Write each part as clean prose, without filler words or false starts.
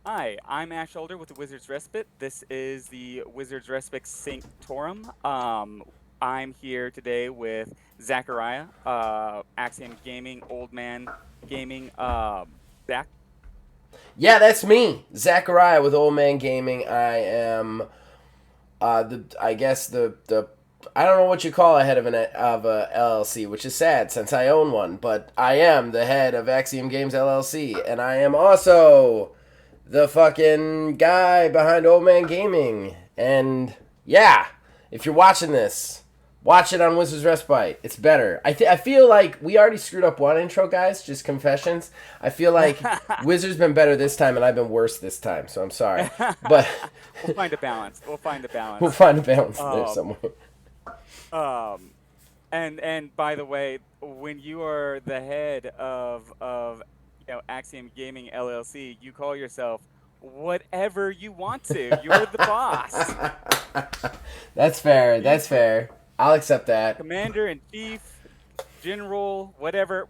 Hi, I'm Ash Older with the Wizard's Respite. This is the Wizard's Respite Sanctorum. I'm here today with Zachariah, Axiom Gaming, Old Man Gaming. Zach, Yeah, that's me, Zachariah with Old Man Gaming. I am the I guess the I don't know what you call a head of a LLC, which is sad since I own one, but I am the head of Axiom Games LLC, and I am also the fucking guy behind Old Man Gaming. And yeah, if you're watching this, watch it on Wizard's Respite. It's better. I feel like we already screwed up one intro, guys. Just confessions. I feel like Wizard's been better this time, and I've been worse this time. So I'm sorry, but we'll find a balance. We'll find a we'll balance. find a balance there Um, somewhere. um, and by the way, when you are the head of Axiom Gaming LLC, you call yourself whatever you want to. You're the boss. That's fair. You That's fair. I'll accept that. commander in chief, general, whatever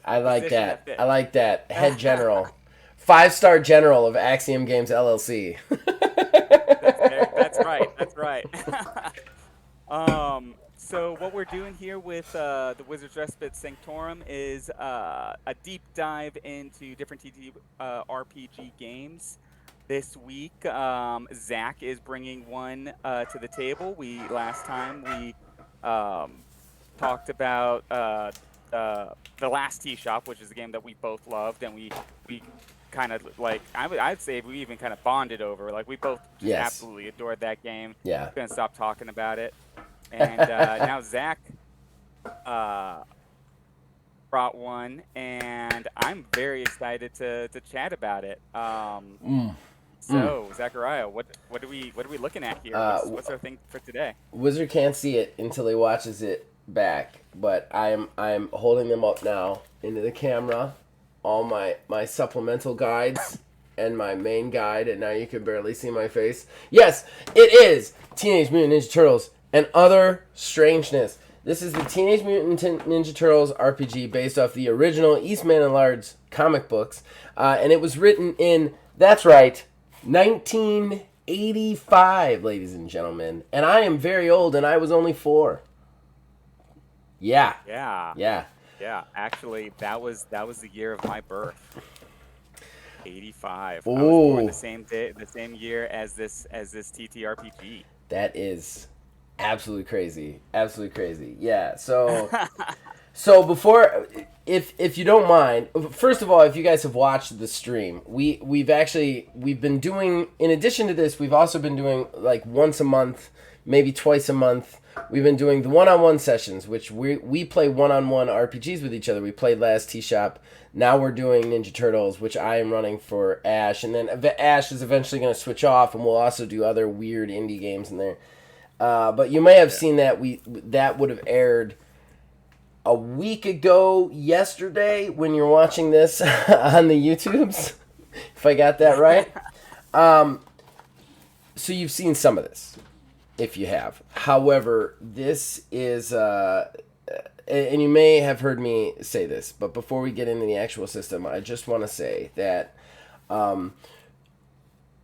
I like position that that. I fits. like that. Head general. 5-star general of Axiom Games LLC. That's right. That's right. So what we're doing here with the Wizard's Respite Sanctorum is a deep dive into different TT RPG games. This week, Zach is bringing one to the table. We last time we um, talked about the last Tea Shop, which is a game that we both loved, and we kind of like I'd say we even kind of bonded over. Like we both just Yes. absolutely adored that game. Yeah. Couldn't stop talking about it. And now Zach uh, brought one, and I'm very excited to chat about it. Mm. Mm. So Zachariah, what are we looking at here? Uh, What's our thing for today? Wizard can't see it until he watches it back, but I'm holding them up now into the camera. All my supplemental guides and my main guide, and now you can barely see my face. Yes, it is Teenage Mutant Ninja Turtles and Other Strangeness. This is the Teenage Mutant Ninja Turtles RPG based off the original Eastman and Lard's comic books, and it was written in, that's right, 1985, ladies and gentlemen. And I am very old, and I was only 4. Yeah, Yeah, yeah. yeah. Actually, that was the year of my birth. 85. I was born the Ooh, same day, the same year as this TTRPG. that is absolutely crazy. Absolutely crazy. Yeah. So before, if you don't mind, first of all, if you guys have watched the stream, we've been doing, in addition to this, we've also been doing like once a month, maybe twice a month. We've been doing the one-on-one sessions, which we play one-on-one RPGs with each other. We played last T Shop. Now we're doing Ninja Turtles, which I am running for Ash, and then Ash is eventually going to switch off, and we'll also do other weird indie games in there. But you may have Yeah. seen that that would have aired a week ago yesterday when you're watching this on the YouTubes, if I got that right. Um, so you've seen some of this, if you have. However, this is, and you may have heard me say this, but before we get into the actual system, I just want to say that um,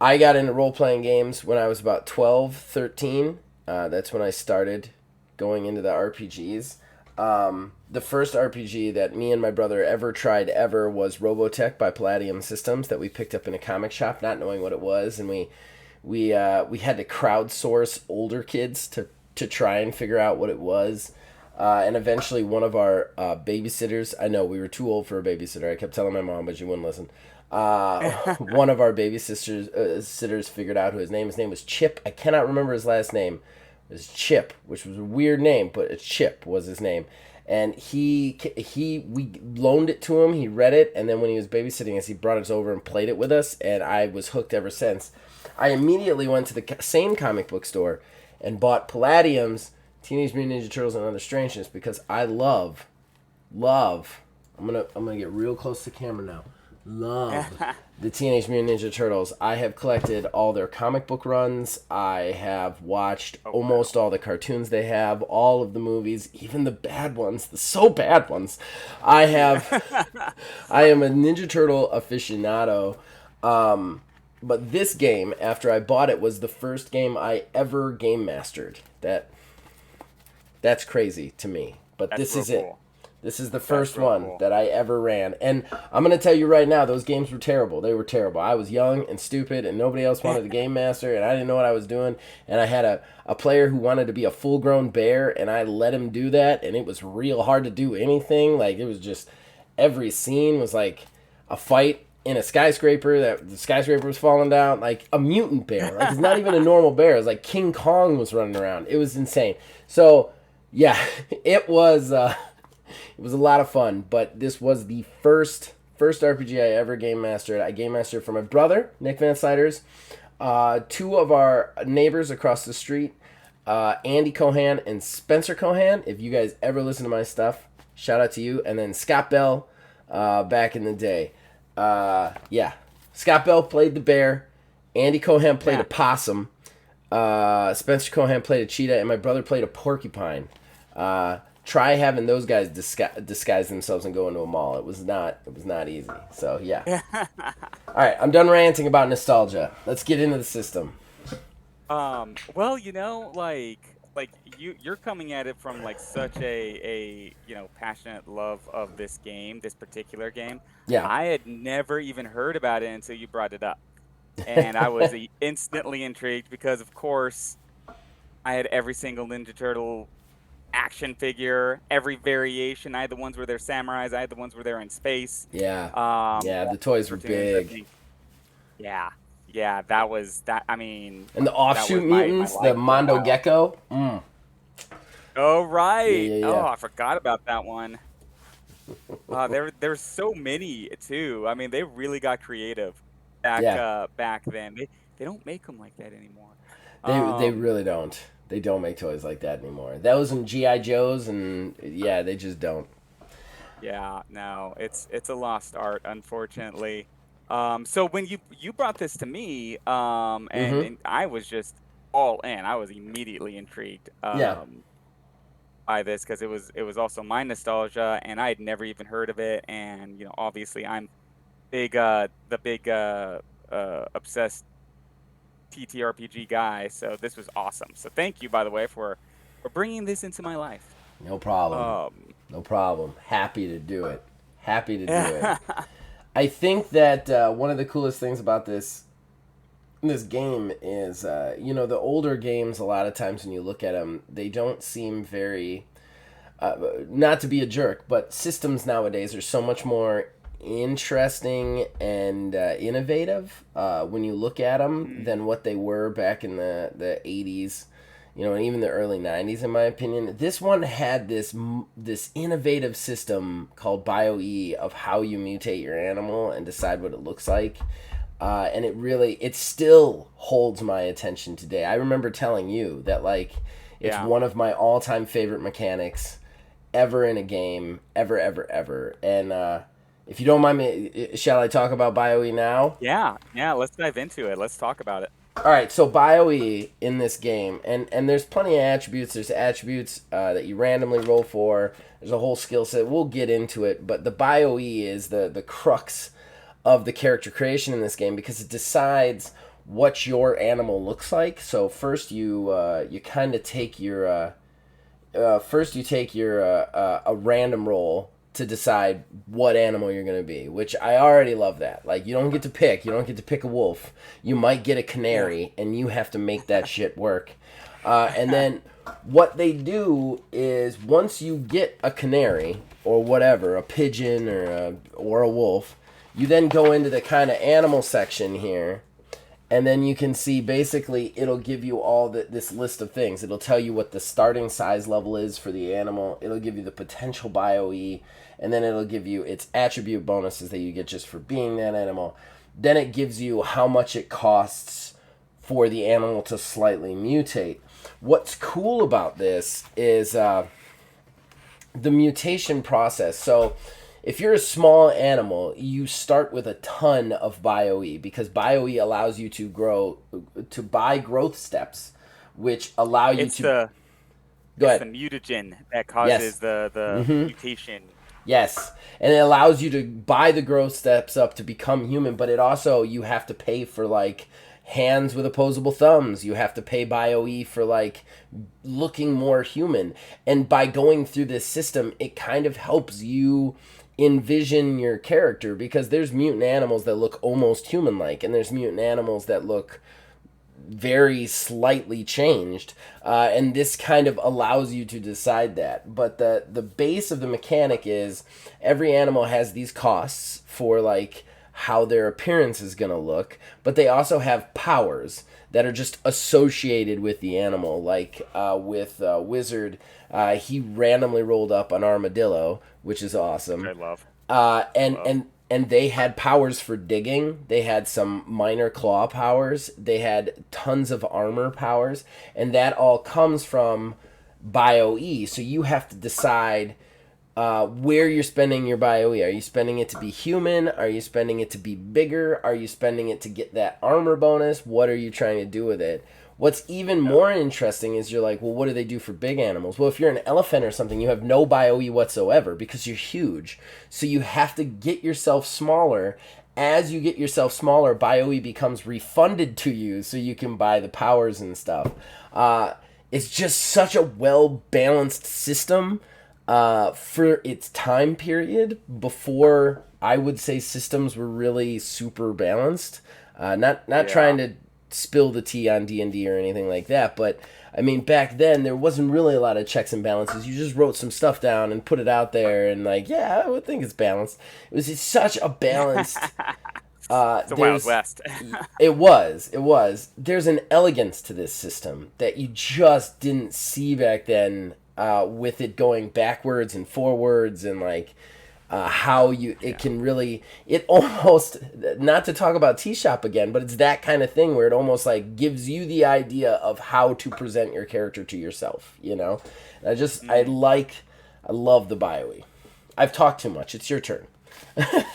I got into role playing games when I was about 12, 13. That's when I started going into the RPGs. The first RPG that me and my brother ever tried ever was Robotech by Palladium Systems that we picked up in a comic shop, not knowing what it was, and we had to crowdsource older kids to try and figure out what it was. And eventually, one of our babysitters, I know we were too old for a babysitter. I kept telling my mom, but she wouldn't listen. One of our babysitters sitters figured out who his name. His name was Chip. I cannot remember his last name. It was Chip, which was a weird name, but it's Chip was his name. And we loaned it to him. He read it, and then when he was babysitting us, he brought us over and played it with us. And I was hooked ever since. I immediately went to the same comic book store and bought Palladium's Teenage Mutant Ninja Turtles and Other Strangeness because I love. I'm gonna get real close to camera now. Love the Teenage Mutant Ninja Turtles. I have collected all their comic book runs. I have watched Oh wow. almost all the cartoons they have, all of the movies, even the bad ones, the so bad ones. I have. Yeah. I am a Ninja Turtle aficionado. But this game, after I bought it, was the first game I ever game mastered. That's crazy to me. But That's this real is it. cool. This is the That's first real one cool. that I ever ran. And I'm going to tell you right now, those games were terrible. They were terrible. I was young and stupid, and nobody else wanted to game master, and I didn't know what I was doing. And I had a player who wanted to be a full grown bear, and I let him do that, and it was real hard to do anything. Like, it was just every scene was like a fight in a skyscraper that the skyscraper was falling down, like a mutant bear. Like, it's not even a normal bear. It was like King Kong was running around. It was insane. So, yeah, it was. It was a lot of fun, but this was the first RPG I ever game mastered. I game mastered for my brother, Nick Van Siders, two of our neighbors across the street, Andy Cohan and Spencer Cohan. If you guys ever listen to my stuff, shout out to you. And then Scott Bell, back in the day. Yeah, Scott Bell played the bear. Andy Cohan played Yeah. a possum. Spencer Cohan played a cheetah, and my brother played a porcupine. Try having those guys disguise themselves and go into a mall. It was not easy. So yeah. All right, I'm done ranting about nostalgia. Let's get into the system. Well, like you're coming at it from like such a passionate love of this game, this particular game. Yeah. I had never even heard about it until you brought it up. And I was instantly intrigued because, of course, I had every single Ninja Turtle action figure, every variation. I had the ones where they're samurais. I had the ones where they're in space. Yeah. Yeah, All the toys were cartoons. I big. think. Yeah, yeah. That was that. I mean, And the that offshoot was my mutants, the life for a Mondo while. Gecko. Oh Yeah, right. yeah, Oh, yeah. I forgot about that one. There's so many too. I mean, they really got creative Yeah. back then. They don't make them like that anymore. They Um, really don't. They don't make toys like that anymore. Those and GI Joes and yeah, they just don't. yeah, no, it's a lost art, unfortunately. So when you brought this to me, Mhm. and I was just all in. I was immediately intrigued Yeah. by this because it was also my nostalgia, and I had never even heard of it. And obviously, I'm the big obsessed TTRPG guy, so this was awesome. So thank you, by the way, for bringing this into my life. No problem. Um, No problem. Happy to do it. Happy to do it. yeah, I think that one of the coolest things about this game is, the older games. A lot of times when you look at them, they don't seem very. Not to be a jerk, but systems nowadays are so much more interesting and innovative when you look at them mhm, than what they were back in the 80s, and even the early 90s, in my opinion. This one had this innovative system called BioE of how you mutate your animal and decide what it looks like. And it still holds my attention today. I remember telling you that, like, it's yeah, one of my all-time favorite mechanics ever in a game, ever, ever, ever. And if you don't mind me, shall I talk about BioE now? yeah, yeah. Let's dive into it. Let's talk about it. All right, so BioE in this game, and there's plenty of attributes. There's attributes that you randomly roll for. There's a whole skill set. We'll get into it, but the BioE is the crux of the character creation in this game because it decides what your animal looks like. So first you kind of take your first you take your a random roll to decide what animal you're going to be, which I already love that. Like, you don't get to pick. You don't get to pick a wolf. You might get a Yeah. canary, and you have to make that shit work. And then what they do is once you get a canary or whatever, a pigeon or a wolf, you then go into the kind of animal section here, and then you can see basically it'll give you all this list of things. It'll tell you what the starting size level is for the animal. It'll give you the potential BioE, and then it'll give you its attribute bonuses that you get just for being that animal. Then it gives you how much it costs for the animal to slightly mutate. What's cool about this is the mutation process. So if you're a small animal, you start with a ton of BioE because BioE allows you to grow, to buy growth steps, which allow you It's to the go it's the ahead. mutagen that Yes. causes the Mm-hmm. mutation. Yes, and it allows you to buy the growth steps up to become human, but it also, you have to pay for like hands with opposable thumbs. You have to pay BioE for like looking more human. And by going through this system, it kind of helps you envision your character because there's mutant animals that look almost human like, and there's mutant animals that look very slightly changed, and this kind of allows you to decide that. But the base of the mechanic is every animal has these costs for like how their appearance is going to look, but they also have powers that are just associated with the animal. Like with Wizard, he randomly rolled up an armadillo, which is Which I awesome. love. uh, I and love. and and they had powers for digging. They had some minor claw powers. They had tons of armor powers, and that all comes from BioE. So you have to decide where you're spending your BioE. Are you spending it to be human? Are you spending it to be bigger? Are you spending it to get that armor bonus? What are you trying to do with it? What's even Yep. more interesting is you're like, well, what do they do for big animals? Well, if you're an elephant or something, you have no BioE whatsoever because you're huge. So you have to get yourself smaller. As you get yourself smaller, BioE becomes refunded to you so you can buy the powers and stuff. It's just such a well balanced system for its time period before I would say systems were really super balanced. Not trying Yeah. to spill the tea on D&D or anything like that, but I mean back then there wasn't really a lot of checks and balances. You just wrote some stuff down and put it out there, and like, yeah, I would think it's balanced. It was such a balanced. It's a Wild There's West. it was there's an elegance to this system that you just didn't see back then, with it going backwards and forwards, and like how you it Yeah. can really, it almost, not to talk about T Shop again, but it's that kind of thing where it almost like gives you the idea of how to present your character to yourself, you know. And Mhm. I love the BioE. I've talked too much. It's your turn.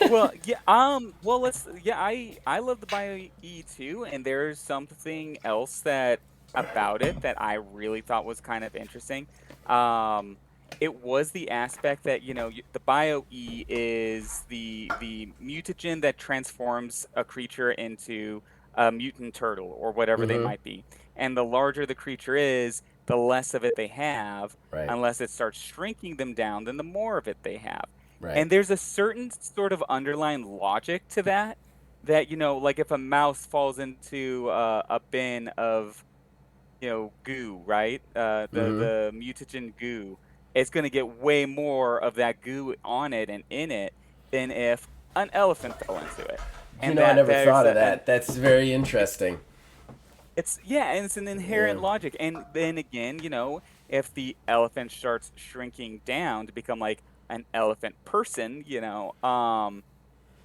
Well, yeah, well, yeah, I love the Bio E too, and there's something else that about it that I really thought was kind of interesting. Um, it was the aspect that, the Bio E is the mutagen that transforms a creature into a mutant turtle or whatever they Mm-hmm. might be. And the larger the creature is, the less of it they have, Right. unless it starts shrinking them down, then the more of it they have. Right. And there's a certain sort of underlying logic to that, like if a mouse falls into a bin of, goo, right? The Mm-hmm. the mutagen goo, it's going to get way more of that goo on it and in it than if an elephant fell into it. You And know, I that never there's thought of an that. That's very interesting. it's yeah, and it's an Yeah. inherent logic. And then again, if the elephant starts shrinking down to become like an elephant person,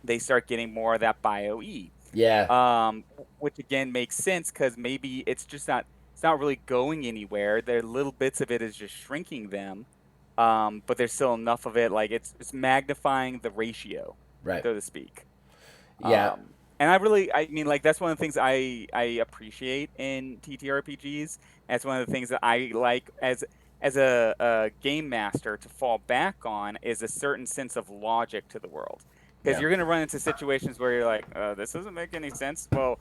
they start getting more of that bio E. Yeah. Which again makes sense because maybe it's not really going anywhere. There little bits of it is just shrinking them. But there's still enough of it, like it's magnifying the ratio, Right. so to speak. Yeah. And I mean, like that's one of the things I appreciate in TTRPGs. That's one of the things that I like as a game master to fall back on is a certain sense of logic to the world. Because Yeah. you're going to run into situations where you're like, this doesn't make any sense. Well,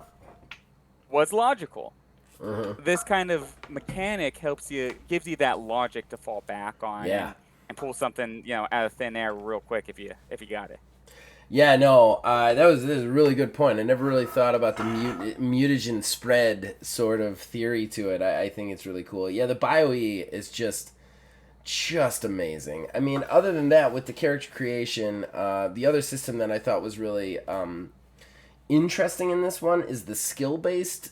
what's logical? Mm-hmm. This kind of mechanic gives you that logic to fall back on Yeah. and pull something, out of thin air real quick if you got it. Yeah, no, that was a really good point. I never really thought about the mutagen spread sort of theory to it. I think it's really cool. Yeah, the BioE is just amazing. I mean, other than that, with the character creation, the other system that I thought was really interesting in this one is the skill based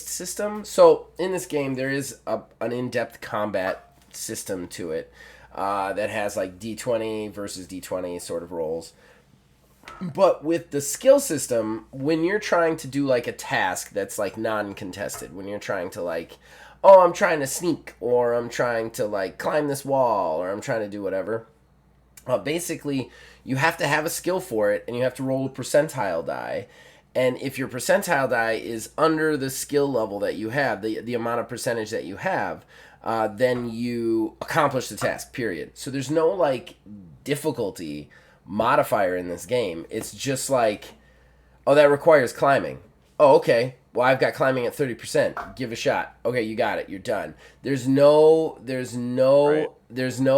system. So in this game, there is an in depth combat system to it, that has like D20 versus D20 sort of rolls. But with the skill system, when you're trying to do like a task that's like non contested, when you're trying to like, oh, I'm trying to sneak, or I'm trying to like climb this wall, or I'm trying to do whatever, Basically, you have to have a skill for it, and you have to roll a percentile die. And if your percentile die is under the skill level that you have, the amount of percentage that you have, then you accomplish the task, period. So there's no, like, difficulty modifier in this game. It's just like, oh, that requires climbing. Oh, okay. Well, I've got climbing at 30%. Give a shot. Okay, you got it. You're done. Right. There's no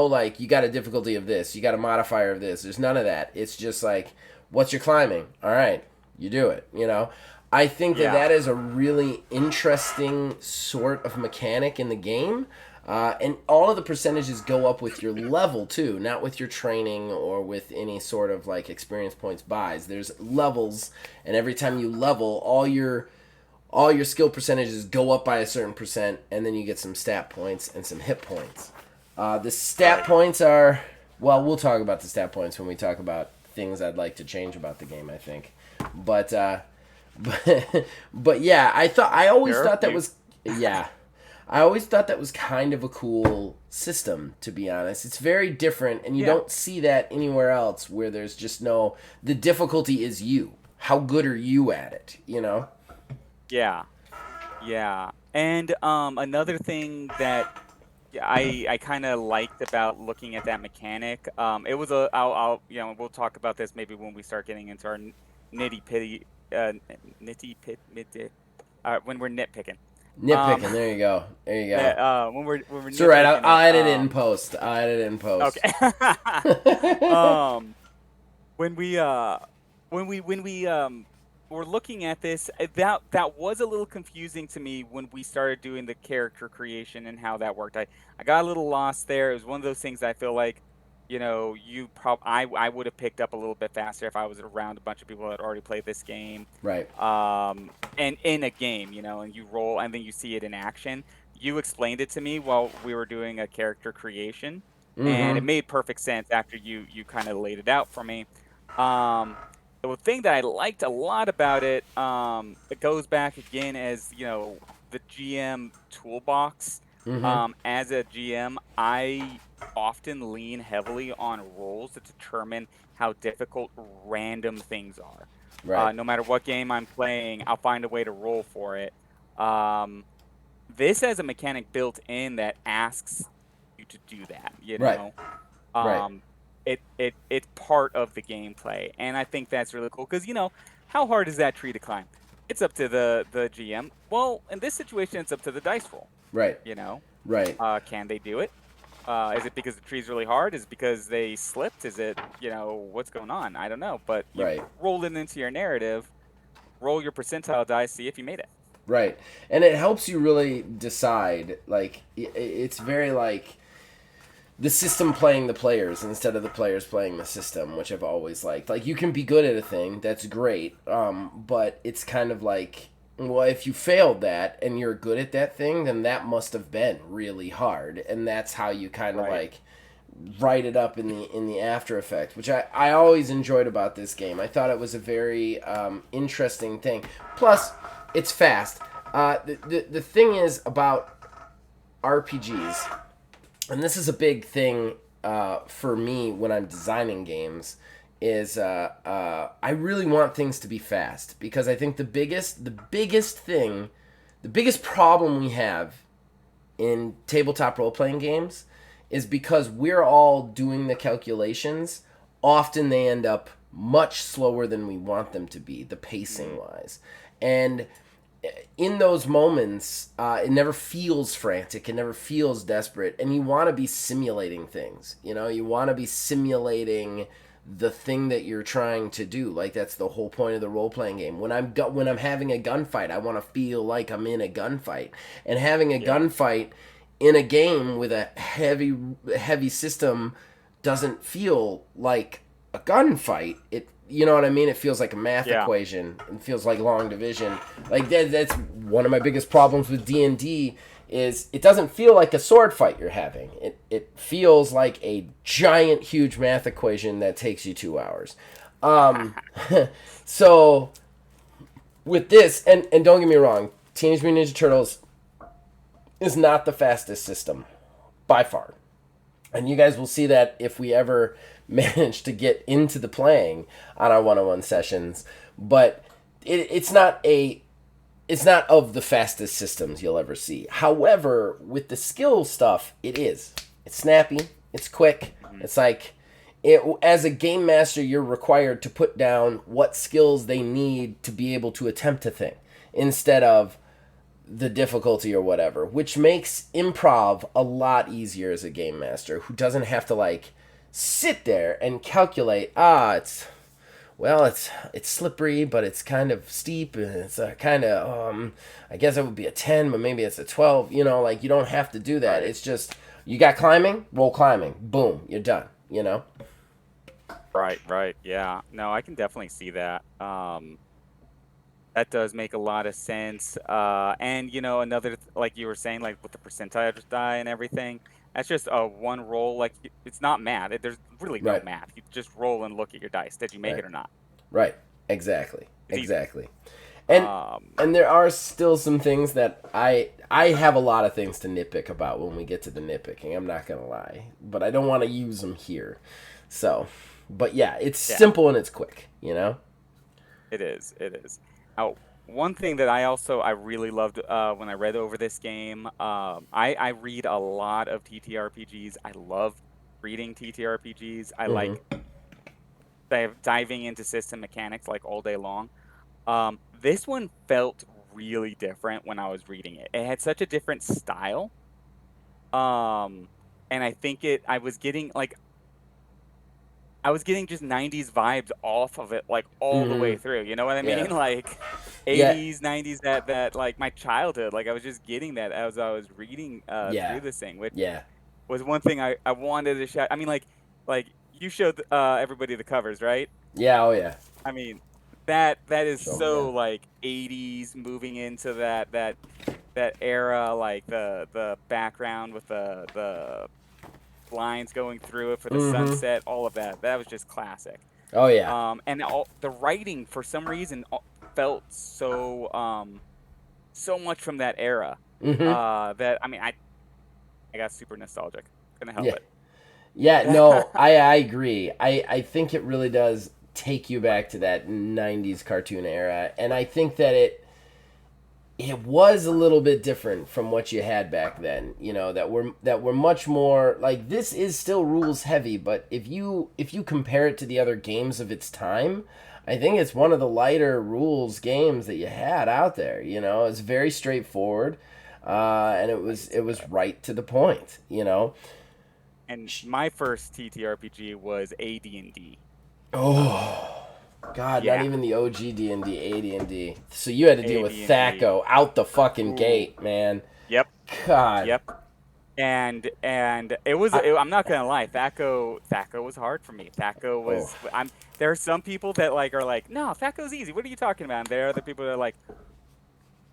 like, you got a difficulty of this. You got a modifier of this. There's none of that. It's just like, what's your climbing? All right, you do it, you know? I think that Yeah. that is a really interesting sort of mechanic in the game. And all of the percentages go up with your level too, not with your training or with any sort of like experience points buys. There's levels, and every time you level, all your skill percentages go up by a certain percent, and then you get some stat points and some hit points. The stat Right. points are, well, we'll talk about the stat points when we talk about things I'd like to change about the game, I think. But but yeah, I always Sure. thought that was, yeah. I always thought that was kind of a cool system, to be honest. It's very different, and you Yeah. don't see that anywhere else where there's just no, the difficulty is you. How good are you at it, you know? Yeah. Yeah. And another thing that I kind of liked about looking at that mechanic, it was a we'll talk about this maybe when we start getting into our nitty pitty nitty pit mid when we're nitpicking. Um, Nitpicking, there you go. There you go. that when we're It's alright, I'll, nitpicking I'll it. edit it in post. I'll edit it in post. Okay. um, when we were looking at this, that was a little confusing to me when we started doing the character creation and how that worked. I got a little lost there. It was one of those things I feel like, I would have picked up a little bit faster if I was around a bunch of people that already played this game. Right. And in a game, and you roll and then you see it in action. You explained it to me while we were doing a character creation, and it Mm-hmm. made perfect sense after you kind of laid it out for me. Um, the thing that I liked a lot about it, it goes back again as, the GM toolbox. Mm-hmm. As a GM, I often lean heavily on rolls to determine how difficult random things are. Right. No matter what game I'm playing, I'll find a way to roll for it. Um, this has a mechanic built in that asks you to do that, Right. Right. Um, it's part of the gameplay, and I think that's really cool because how hard is that tree to climb? It's up to the GM. Well, in this situation, it's up to the dice roll. Right. You know, Right. can they do it? Is it because the tree's really hard? Is it because they slipped? Is it what's going on? I don't know, but you Right. roll it into your narrative. Roll your percentile die, see if you made it. Right. And it helps you really decide. Like, it's very like the system playing the players instead of the players playing the system, which I've always liked. Like, you can be good at a thing, that's great, but it's kind of like, well, if you failed that and you're good at that thing, then that must have been really hard, and that's how you kind of Right. like write it up in the after effect, which I always enjoyed about this game. I thought it was a very interesting thing. Plus, it's fast. The thing is about RPGs, and this is a big thing for me when I'm designing games, is I really want things to be fast because I think the biggest problem we have in tabletop role playing games is because we're all doing the calculations. Often they end up much slower than we want them to be, the pacing Mm, wise, and in those moments, it never feels frantic. It never feels desperate. And you want to be simulating things. You want to be simulating the thing that you're trying to do. Like, that's the whole point of the role playing game. When I'm having a gunfight, I want to feel like I'm in a gunfight. And having a yeah. gunfight in a game with a heavy system doesn't feel like a gunfight. You know what I mean? It feels like a math Yeah. equation. It feels like long division. Like that's one of my biggest problems with D&D is it doesn't feel like a sword fight you're having. It feels like a giant huge math equation that takes you 2 hours. Um so with this, and don't get me wrong, Teenage Mutant Ninja Turtles is not the fastest system by far. And you guys will see that if we ever managed to get into the playing on our one-on-one sessions, but it's not of the fastest systems you'll ever see. However, with the skill stuff, it is. It's snappy. It's quick. Hmm. It's like, as a game master, you're required to put down what skills they need to be able to attempt a thing instead of the difficulty or whatever, which makes improv a lot easier as a game master who doesn't have to like sit there and calculate, it's slippery, but it's kind of steep, and it's kind of I guess it would be a 10, but maybe it's a 12. Like, you don't have to do that. Right. It's just, you got climbing, roll climbing, boom, you're done. Right. Yeah. No, I can definitely see that. That does make a lot of sense. And like you were saying, like with the percentile die and everything, that's just a one roll. Like it's not math. There's really no Right. math. You just roll and look at your dice. Did you make Right. it or not? Right. Exactly. It's easy. Exactly. And Um, and there are still some things that I have a lot of things to nitpick about when we get to the nitpicking. I'm not gonna lie, but I don't want to use them here. So, but yeah, it's yeah, simple and it's quick. You know. it is. It is. Now, one thing that I really loved when I read over this game. I read a lot of TTRPGs. I love reading TTRPGs. I Mm-hmm. like diving into system mechanics like all day long. This one felt really different when I was reading it. It had such a different style. Um, and I think I was getting just 90s vibes off of it like all the way Mm-hmm. through. You know what I Yeah. mean? Like Yeah. 80s, 90s, that like my childhood. Like I was just getting that as I was reading Yeah. through this thing, which Yeah. was one thing I wanted to shout. I mean, like you showed everybody the covers, right? Yeah. Oh yeah. I mean, that is Show 'em again. so like 80s moving into that era, like the background with the lines going through it for the Mm-hmm. sunset, all of that. That was just classic. Oh yeah. And all the writing for some reason felt so much from that era. Mm-hmm. That I mean, I got super nostalgic. Couldn't help Yeah. Yeah, it. no, I agree. I think it really does take you back to that 90s cartoon era, and I think that it was a little bit different from what you had back then, that were much more like, this is still rules heavy, but if you compare it to the other games of its time, I think it's one of the lighter rules games that you had out there. It's very straightforward, and it was right to the point. And my first TTRPG was AD&D. Oh, God, not Yeah, even the OG D&D, AD&D. So you had to deal with AD&D. Thaco out the fucking Ooh, gate, man. yep, God. yep. And I, I'm not gonna lie, Thaco was hard for me. Thaco oh. was I'm There are some people that like are like, no, Thaco's easy. What are you talking about? And there are other people that are like,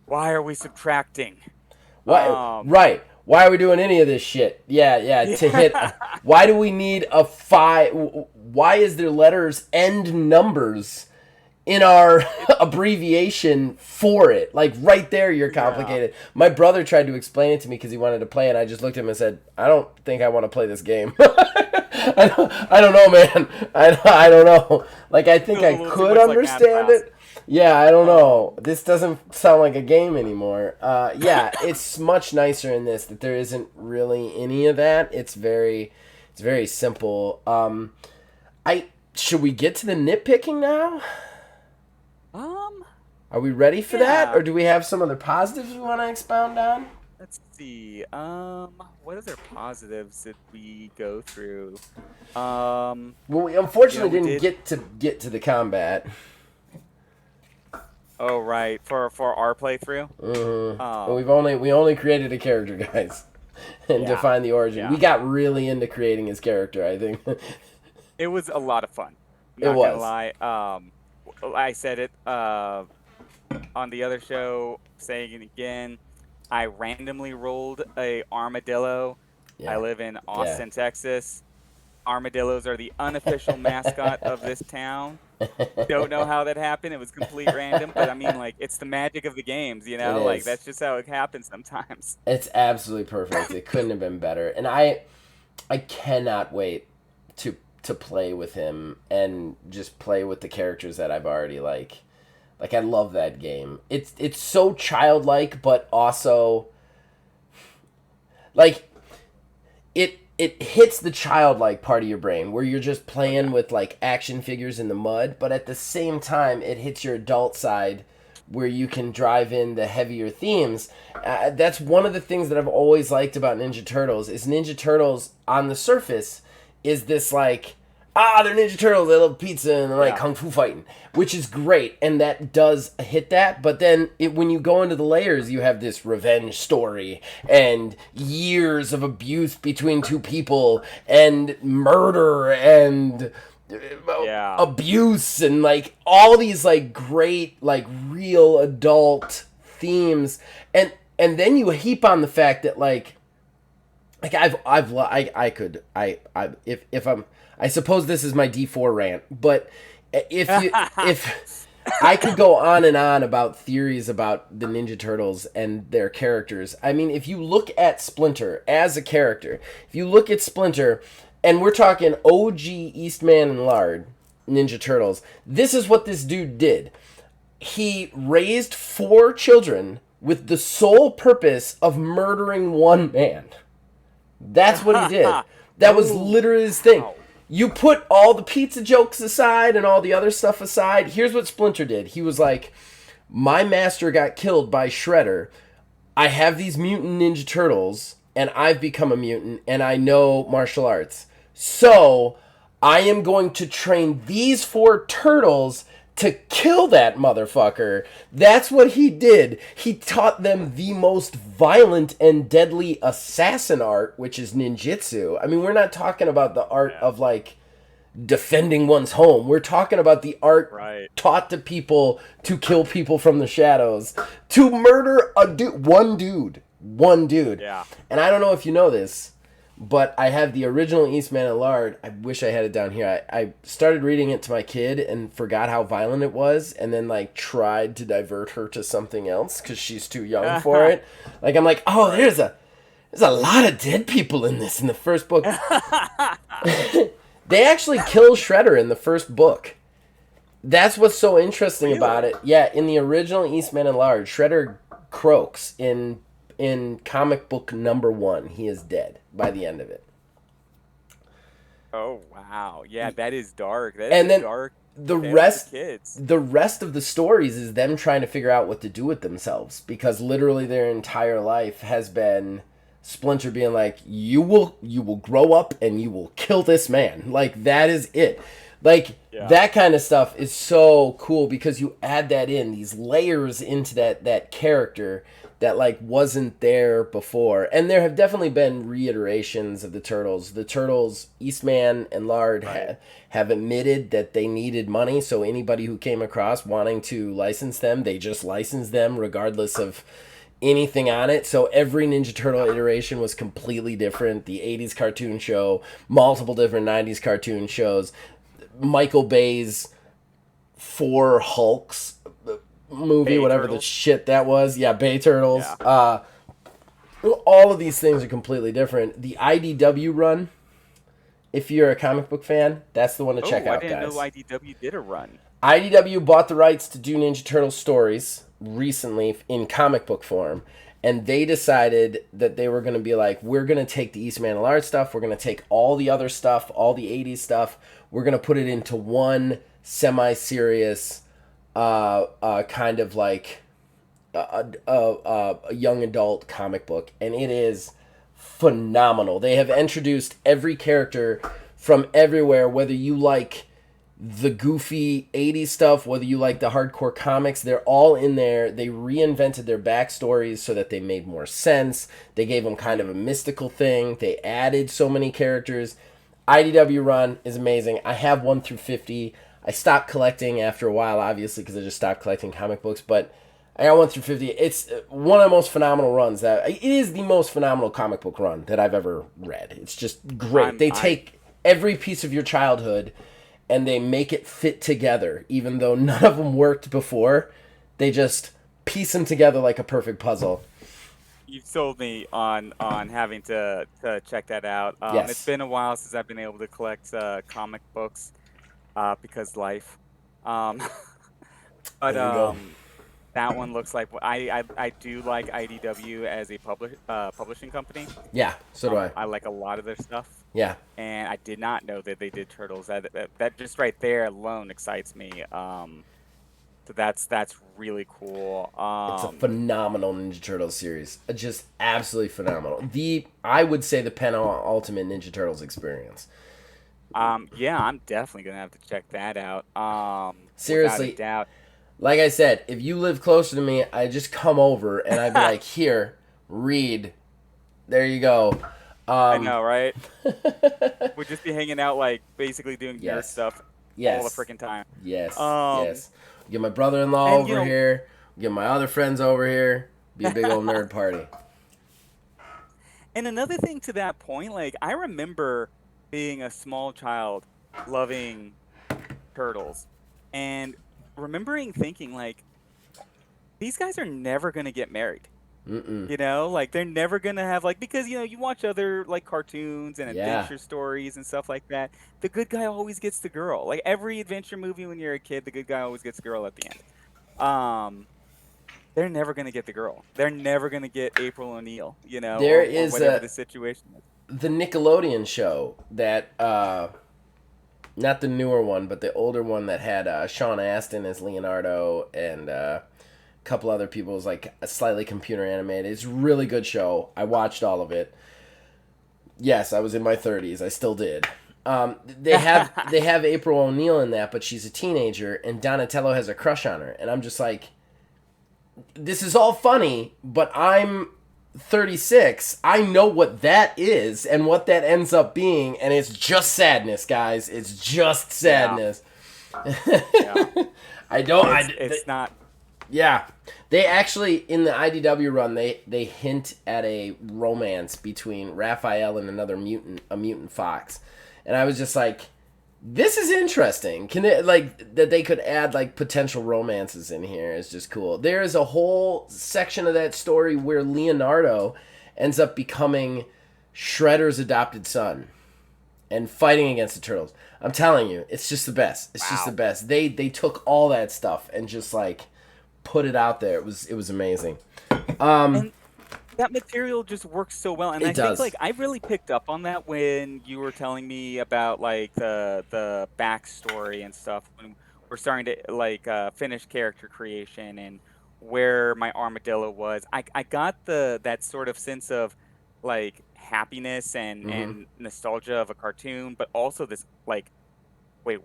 why are we subtracting? Why, Um, right. Why are we doing any of this shit? Yeah, yeah, to hit. yeah, Why do we need a five? Why is there letters and numbers in our it, abbreviation for it? Like, right there, you're yeah. complicated. My brother tried to explain it to me because he wanted to play it, and I just looked at him and said, I don't think I want to play this game. I don't know, man. I don't know. Like, I think Feels a I little too could much like Math understand class. it. Yeah, I don't know. Um, This doesn't sound like a game anymore. Yeah, it's much nicer in this that there isn't really any of that. It's very simple. I should we get to the nitpicking now? um, Are we ready for that, yeah. or do we have some other positives we want to expound on? Let's see. What other positives did we go through? Um, Well, we unfortunately we didn't did. get to the combat. Oh, right. For our playthrough. But Um, we only created a character, guys, and yeah, defined the origin. yeah. We got really into creating his character, I think. It was a lot of fun. I'm It not gonna was. lie. I said it on the other show, saying it again. I randomly rolled a armadillo. I Yeah. live in Yeah. Austin, Texas. Armadillos are the unofficial mascot of this town. Don't know how that happened. It was complete random, but I mean, like, it's the magic of the games, you It know? Like, is. that's just how it happens sometimes. It's absolutely perfect. It couldn't have been better. And I cannot wait to to play with him and just play with the characters that I've already like. Like, I love that game. It's so childlike, but also like it hits the childlike part of your brain where you're just playing with like action figures in the mud, but at the same time it hits your adult side where you can drive in the heavier themes. That's one of the things that I've always liked about Ninja Turtles is Ninja Turtles on the surface is this like, they're Ninja Turtles, they love pizza and they like kung fu fighting, which is great, and that does hit that. But then when you go into the layers, you have this revenge story and years of abuse between two people and murder and abuse and like all these like great like real adult themes, and then you heap on the fact that like I suppose this is my D4 rant, but if I could go on and on about theories about the Ninja Turtles and their characters. I mean, if you look at Splinter as a character, if you look at Splinter, and we're talking OG Eastman and Lard Ninja Turtles, this is what this dude did. He raised 4 children with the sole purpose of murdering one man. That's what he did. That was literally his thing. You put all the pizza jokes aside and all the other stuff aside. Here's what Splinter did. He was like, my master got killed by Shredder. I have these mutant Ninja Turtles, and I've become a mutant, and I know martial arts. So, I am going to train these 4 turtles to kill that motherfucker. That's what he did. He taught them the most violent and deadly assassin art, which is ninjutsu. I mean, we're not talking about the art of like defending one's home. We're talking about the art taught to people to kill people from the shadows, to murder one dude. Yeah. And I don't know if you know this, but I have the original Eastman and Lard. I wish I had it down here. I started reading it to my kid and forgot how violent it was, and then like tried to divert her to something else because she's too young for it. Like I'm like, there's a lot of dead people in this in the first book. They actually kill Shredder in the first book. That's what's so interesting about it. Yeah, in the original Eastman and Lard, Shredder croaks in comic book number 1. He is dead by the end of it. Oh wow. Yeah, that is dark. That is then dark. The rest of the stories is them trying to figure out what to do with themselves, because literally their entire life has been Splinter being like, you will grow up and you will kill this man. Like, that is it. Like, that kind of stuff is so cool because you add that in, these layers into that character that like wasn't there before. And there have definitely been reiterations of the Turtles. The Turtles, Eastman and Lard have admitted that they needed money, so anybody who came across wanting to license them, they just licensed them regardless of anything on it. So every Ninja Turtle iteration was completely different. The 80s cartoon show, multiple different 90s cartoon shows, Michael Bay's 4 Hulks movie, whatever the shit that was. Yeah, Bay Turtles. Yeah. All of these things are completely different. The IDW run, if you're a comic book fan, that's the one to check out, guys. I didn't know IDW did a run. IDW bought the rights to do Ninja Turtle stories recently in comic book form, and they decided that they were going to be like, we're going to take the Eastman and Lard stuff, we're going to take all the other stuff, all the 80s stuff, we're going to put it into one semi-serious kind of like a young adult comic book, and it is phenomenal. They have introduced every character from everywhere, whether you like the goofy 80s stuff, whether you like the hardcore comics, they're all in there. They reinvented their backstories so that they made more sense. They gave them kind of a mystical thing. They added so many characters. IDW run is amazing. I have 1 through 50. I stopped collecting after a while, obviously, because I just stopped collecting comic books, but I got 1 through 50. It's one of the most phenomenal runs. It is the most phenomenal comic book run that I've ever read. It's just great. They take every piece of your childhood and they make it fit together, even though none of them worked before. They just piece them together like a perfect puzzle. you've sold me on having to check that out. It's Yes. been a while since I've been able to collect comic books because life. Um, but There you go. that one looks like I do like IDW as a publishing company. Yeah, so do I. I like a lot of their stuff, Yeah. and I did not know that they did Turtles. That just right there alone excites me. So that's really cool. It's a phenomenal Ninja Turtles series. Just absolutely phenomenal. I would say the penultimate Ninja Turtles experience. Yeah, I'm definitely gonna have to check that out. Without a Seriously, doubt. like I said, if you live closer to me, I just come over and I'd be like, here, read. There you go. I Um, know, right? We'd just be hanging out, like basically doing nerd yes, stuff all the yes, freaking time. yes, Um, yes. Get my brother-in-law and you over here. Get my other friends over here. Be a big old know, nerd party. and another thing to that point, like I remember being a small child loving turtles, and remembering thinking like these guys are never gonna get married. Mm-mm. You know, like they're never gonna have like because you watch other like cartoons and Yeah. adventure stories and stuff like that. The good guy always gets the girl. Like every adventure movie when you're a kid, the good guy always gets the girl at the end. Um, they're never gonna get the girl. They're never gonna get April O'Neil, There or is whatever the situation is. the Nickelodeon show that not the newer one, but the older one that had Sean Astin as Leonardo and a couple other people. It was like a slightly computer animated. It's a really good show. I watched all of it. Yes, I was in my 30s. I still did. They have April O'Neil in that, but she's a teenager, and Donatello has a crush on her, and I'm just like, this is all funny, but I'm 36. I know what that is and what that ends up being, and it's just sadness, guys. It's just Yeah, sadness. yeah. I don't. It's not. Yeah, they actually in the IDW run they hint at a romance between Raphael and another mutant, a mutant fox, and I was just like, this is interesting. Can it like that they could add like potential romances in here is just cool. There is a whole section of that story where Leonardo ends up becoming Shredder's adopted son and fighting against the turtles. I'm telling you, it's just the best. It's just the Wow. best. They took all that stuff and just like put it out there. It was amazing. And that material just works so well, and It I think like does. I really picked up on that when you were telling me about like the backstory and stuff when we're starting to like finish character creation and where my armadillo was. I got the that sort of sense of like happiness Mm-hmm. and nostalgia of a cartoon, but also this like wait,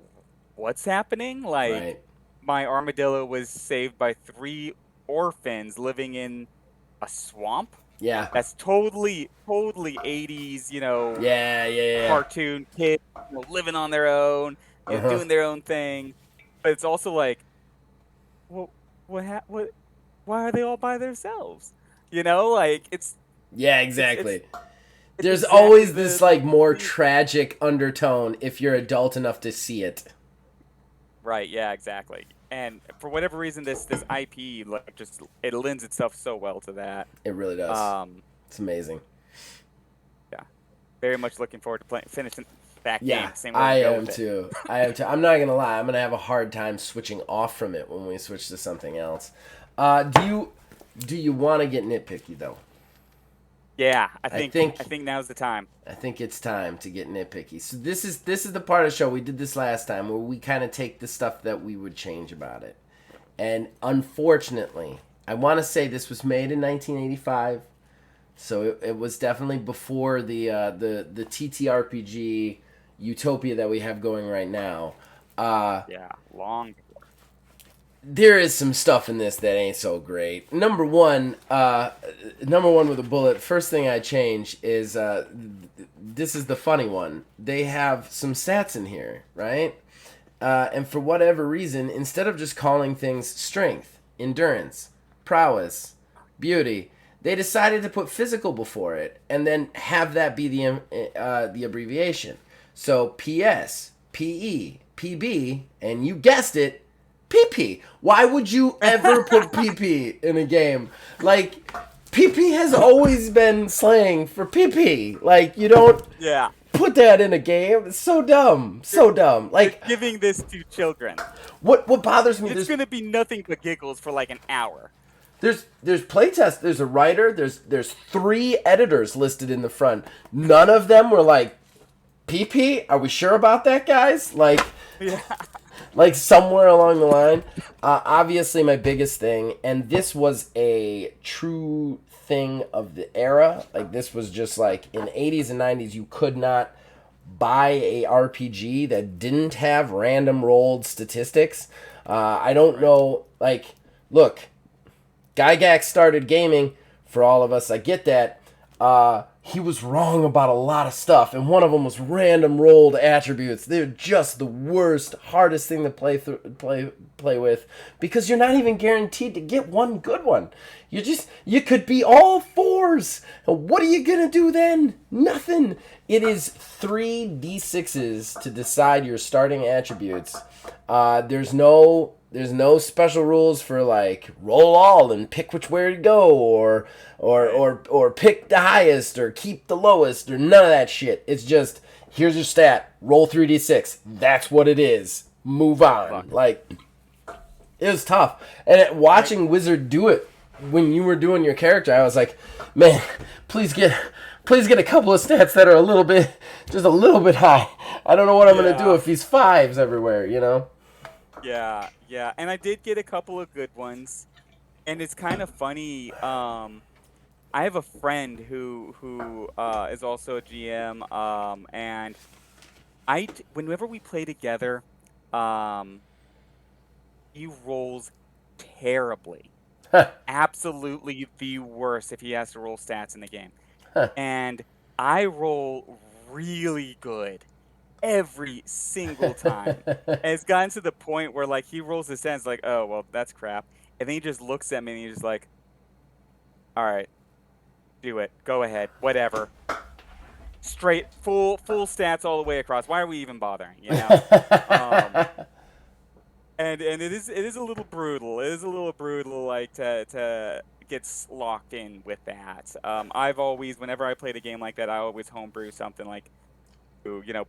what's happening? Like Right. my armadillo was saved by three orphans living in a swamp. Yeah. That's totally 80s, Yeah. Yeah. cartoon kids, living on their own, Yeah. Uh huh. doing their own thing. But it's also like, well, what, why are they all by themselves? Like Yeah. it's Exactly. it's There's exactly always this the like more complete tragic undertone if you're adult enough to see it. right, yeah, exactly. And for whatever reason, this IP like just it lends itself so well to that. It really does. Um, It's amazing. yeah, very much looking forward to playing finishing that Yeah, game, seeing where we I go am with it. too. I am too. I'm not gonna lie. I'm gonna have a hard time switching off from it when we switch to something else. Do you want to get nitpicky though? Yeah, I I think think I think now's the time. I think it's time to get nitpicky. So this is the part of the show we did this last time where we kind of take the stuff that we would change about it. And unfortunately, I want to say this was made in 1985, so it was definitely before the TTRPG utopia that we have going right now. Yeah, long. There is some stuff in this that ain't so great. Number one with a bullet. First thing I change is this is the funny one. They have some stats in here, right? And for whatever reason, instead of just calling things strength, endurance, prowess, beauty, they decided to put physical before it, and then have that be the abbreviation. So PS, PE, PB, and you guessed it, PP. Why would you ever put PP in a game? Like, PP has always been slang for PP. Like, you don't Yeah. put that in a game. It's so dumb. So dumb. You're Like, giving this to children. what bothers me, It's gonna be nothing but giggles for like an hour. there's playtest, there's a writer, there's 3 editors listed in the front. None of them were like, PP, are we sure about that, guys? Like, Yeah. like somewhere along the line. Obviously, my biggest thing, and this was a true thing of the era. Like, this was just like in 80s and 90s, you could not buy a RPG that didn't have random rolled statistics. I don't know. Like, look, Gygax started gaming for all of us. I get that. He was wrong about a lot of stuff, and one of them was random rolled attributes. They're just the worst, hardest thing to play with, because you're not even guaranteed to get one good one. You could be all 4s. And what are you gonna do then? Nothing. It is 3d6s to decide your starting attributes. There's no special rules for like roll all and pick which way to go, or pick the highest or keep the lowest, or none of that shit. It's just, here's your stat, roll 3d6. That's what it is. Move on. Like, it was tough. And watching Wizard do it when you were doing your character, I was like, man, please get a couple of stats that are just a little bit high. I don't know what I'm gonna do if he's 5s everywhere, you know? Yeah, yeah, and I did get a couple of good ones, and it's kind of funny. I have a friend who is also a GM, and whenever we play together, he rolls terribly, absolutely the worst if he has to roll stats in the game, and I roll really good every single time. And it's gotten to the point where like he rolls his stats like, oh well, that's crap, and then he just looks at me and he's just like, all right, do it, go ahead, whatever, straight full stats all the way across. Why are we even bothering? You know. And it is a little brutal. It is a little brutal, like to get locked in with that. I've always, whenever I played a game like that, I always homebrew something like,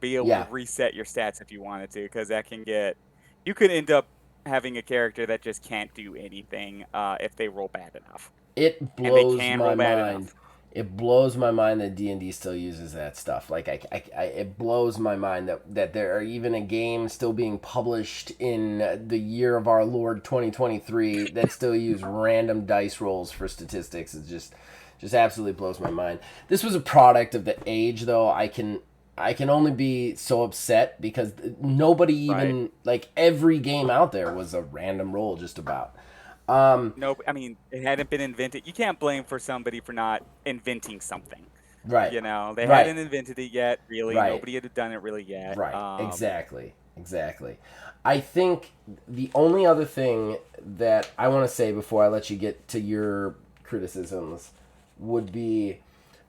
be able to reset your stats if you wanted to, because you could end up having a character that just can't do anything if they roll bad enough. It blows my mind. It blows my mind that D&D still uses that stuff. Like, it blows my mind that there are even a game still being published in the year of our Lord 2023 that still use random dice rolls for statistics. It just absolutely blows my mind. This was a product of the age, though. I can only be so upset because nobody even, like, every game out there was a random roll just about. No, I mean, it hadn't been invented. You can't blame for somebody for not inventing something. Right. They hadn't invented it yet, really. Right. Nobody had done it really yet. Right. Exactly. I think the only other thing that I want to say before I let you get to your criticisms would be,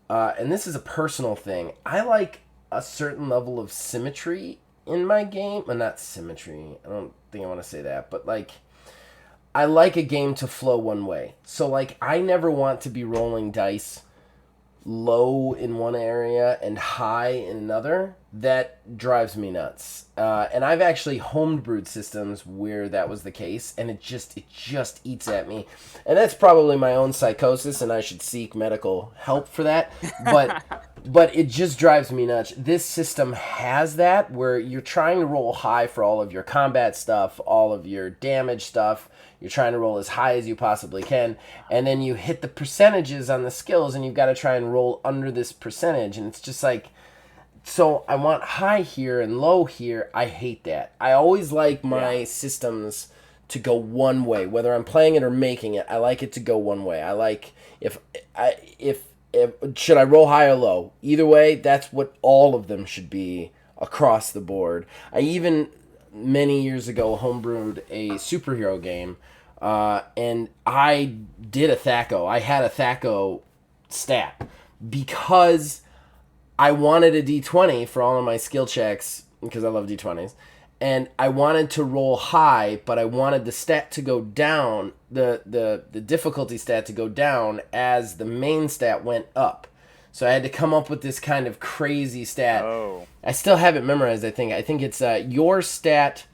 and this is a personal thing, I like a certain level of symmetry in my game. Well, not symmetry. I don't think I want to say that, but like, I like a game to flow one way. So, like, I never want to be rolling dice low in one area and high in another. That drives me nuts. And I've actually homebrewed systems where that was the case, and it just eats at me. And that's probably my own psychosis, and I should seek medical help for that. But it just drives me nuts. This system has that, where you're trying to roll high for all of your combat stuff, all of your damage stuff. You're trying to roll as high as you possibly can, and then you hit the percentages on the skills, and you've got to try and roll under this percentage, and it's just like, so I want high here and low here. I hate that. I always like my systems to go one way, whether I'm playing it or making it. I like it to go one way. I like if should I roll high or low? Either way, that's what all of them should be across the board. I even many years ago homebrewed a superhero game, and I did a THAC0. I had a THAC0 stat because I wanted a D20 for all of my skill checks because I love D20s, and I wanted to roll high, but I wanted the stat to go down, the difficulty stat to go down as the main stat went up. So I had to come up with this kind of crazy stat. Oh. I still have it memorized. I think it's your stat.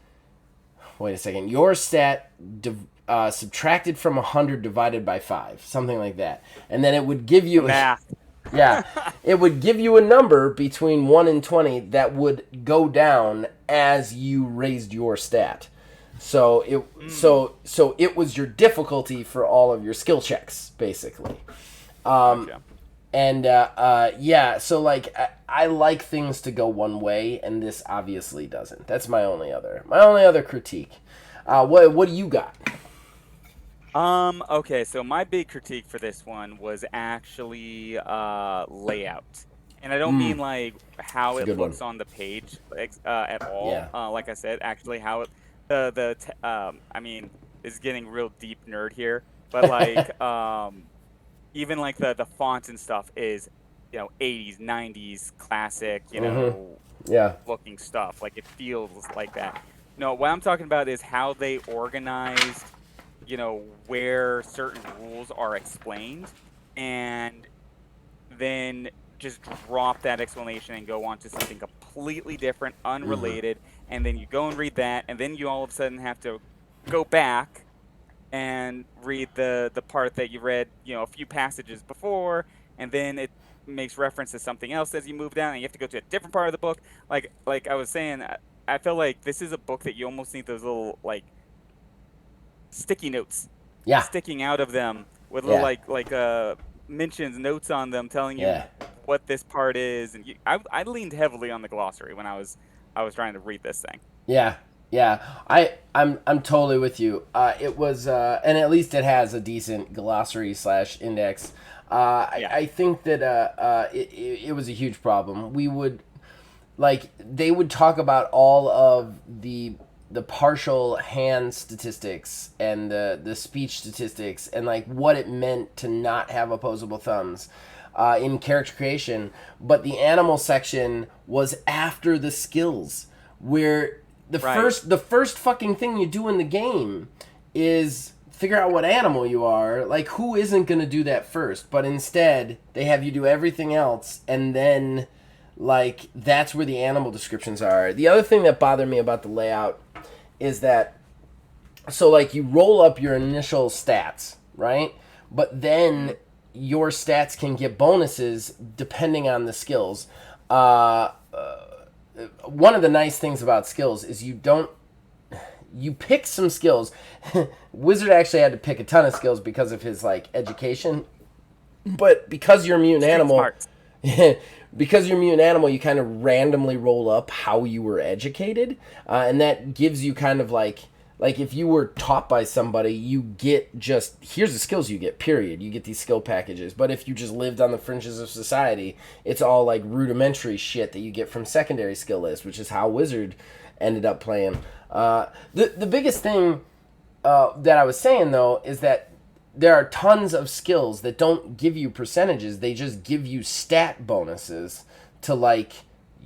Wait a second. Your stat subtracted from 100 divided by 5, something like that, and then it would give The you math. yeah, it would give you a number between 1 and 20 that would go down as you raised your stat. So it was your difficulty for all of your skill checks, basically. Gotcha. And yeah, so like I like things to go one way, and this obviously doesn't. That's my only other critique. What do you got? Okay, so my big critique for this one was actually layout. And I don't mean like how It's a it good one. looks on the page like, at all. Yeah. Like I said, actually how it I mean, this is getting real deep nerd here, but like even like the fonts and stuff is, 80s, 90s classic, Yeah. looking stuff. Like it feels like that. No, what I'm talking about is how they organized, where certain rules are explained, and then just drop that explanation and go on to something completely different, unrelated, and then you go and read that, and then you all of a sudden have to go back and read the part that you read, a few passages before, and then it makes reference to something else as you move down, and you have to go to a different part of the book. Like I was saying, I feel like this is a book that you almost need those little like sticky notes Yeah. sticking out of them with little Yeah. mentions, notes on them telling you Yeah. what this part is. And I leaned heavily on the glossary when I was trying to read this thing. Yeah, yeah. I'm totally with you. It was, and at least it has a decent glossary slash index. Yeah. I think that it was a huge problem. We would like they would talk about all of the partial hand statistics and the speech statistics and like what it meant to not have opposable thumbs in character creation, but the animal section was after the skills, where the Right. first fucking thing you do in the game is figure out what animal you are. Like, who isn't gonna do that first? But instead, they have you do everything else, and then like that's where the animal descriptions are. The other thing that bothered me about the layout is that so like you roll up your initial stats, right? But then Hmm. your stats can get bonuses depending on the skills. Uh, One of the nice things about skills is you pick some skills. Wizard actually had to pick a ton of skills because of his like education, but because you're a mutant Street animal, smarts. because you're a mutant animal, you kind of randomly roll up how you were educated, and that gives you kind of like if you were taught by somebody, you get just here's the skills you get. Period. You get these skill packages. But if you just lived on the fringes of society, it's all like rudimentary shit that you get from secondary skill lists, which is how Wizard ended up playing. The biggest thing that I was saying though is that there are tons of skills that don't give you percentages. They just give you stat bonuses to like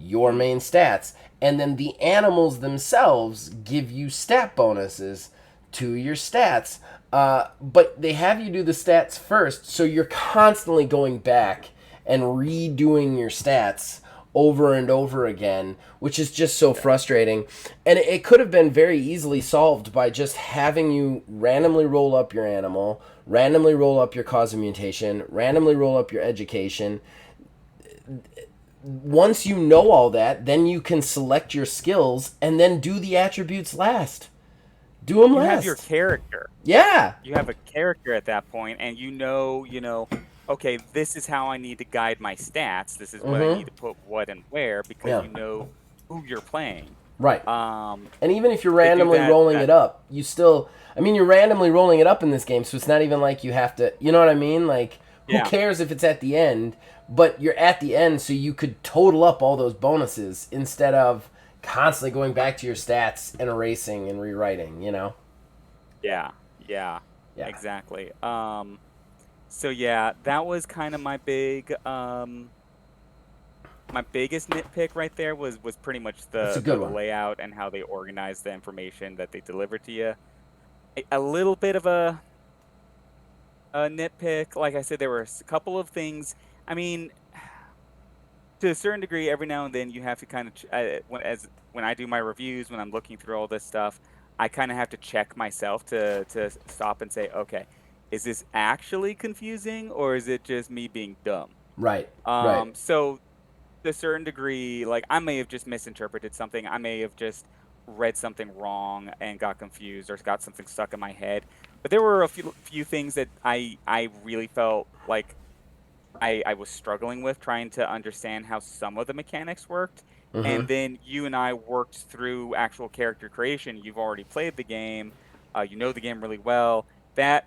your Hmm. main stats. And then the animals themselves give you stat bonuses to your stats. But they have you do the stats first, so you're constantly going back and redoing your stats over and over again, which is just so Yeah. frustrating. And it could have been very easily solved by just having you randomly roll up your animal, randomly roll up your cause of mutation, randomly roll up your education. Once you know all that, then you can select your skills and then do the attributes last. Do them You have your last. character. Yeah. You have a character at that point, and okay, this is how I need to guide my stats. This is what I need Mm-hmm. to put what and where because Yeah. you know who you're playing. Right. Um, And even if you're they do randomly that. rolling That it up, you still. I mean, you're randomly rolling it up in this game, so it's not even like you have to. You know what I mean? Like, who Yeah, cares if it's at the end? But you're at the end, so you could total up all those bonuses instead of constantly going back to your stats and erasing and rewriting, you know? yeah, yeah, Yeah. exactly. So yeah, that was kind of my big my biggest nitpick right there was pretty much That's a the good one. layout and how they organize the information that they deliver to you. A little bit of a nitpick. Like I said, there were a couple of things. I mean, to a certain degree, every now and then you have to kind of when I do my reviews, when I'm looking through all this stuff, I kind of have to check myself to stop and say, okay, is this actually confusing or is it just me being dumb? Right. Right. So to a certain degree, like I may have just misinterpreted something. I may have just read something wrong and got confused or got something stuck in my head. But there were a few things that I really felt like I was struggling with trying to understand how some of the mechanics worked. Mm-hmm. And then you and I worked through actual character creation. You've already played the game, you know the game really well. That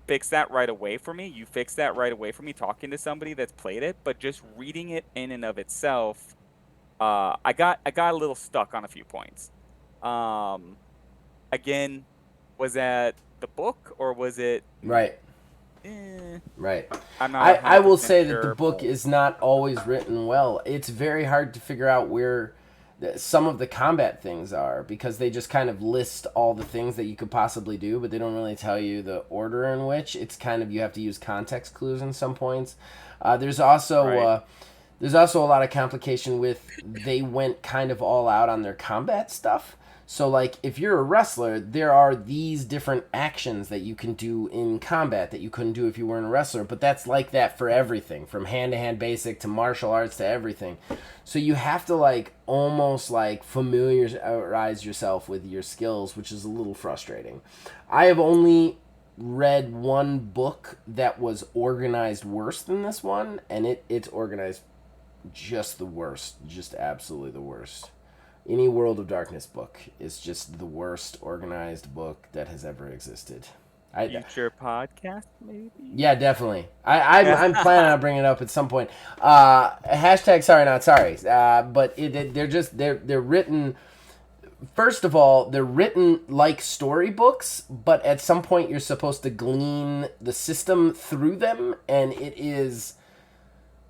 fixed that right away for me. You fixed that right away for me talking to somebody that's played it, but just reading it in and of itself, I got a little stuck on a few points. Um, Again, was that the book or was it? Right. Eh, Right. I'm not a I hundred will percent say that the sure, book but is not always written well. It's very hard to figure out where some of the combat things are because they just kind of list all the things that you could possibly do, but they don't really tell you the order in which. It's kind of you have to use context clues in some points. There's also right. there's also a lot of complication with they went kind of all out on their combat stuff. So, like, if you're a wrestler, there are these different actions that you can do in combat that you couldn't do if you weren't a wrestler. But that's like that for everything, from hand-to-hand basic to martial arts to everything. So you have to, like, almost, like, familiarize yourself with your skills, which is a little frustrating. I have only read one book that was organized worse than this one, and it's organized just the worst. Just absolutely the worst. Any World of Darkness book is just the worst organized book that has ever existed. Future podcast, maybe? Yeah, definitely. I'm planning on bringing it up at some point. Hashtag sorry not sorry. But they're written. First of all, they're written like storybooks, but at some point you're supposed to glean the system through them, and it is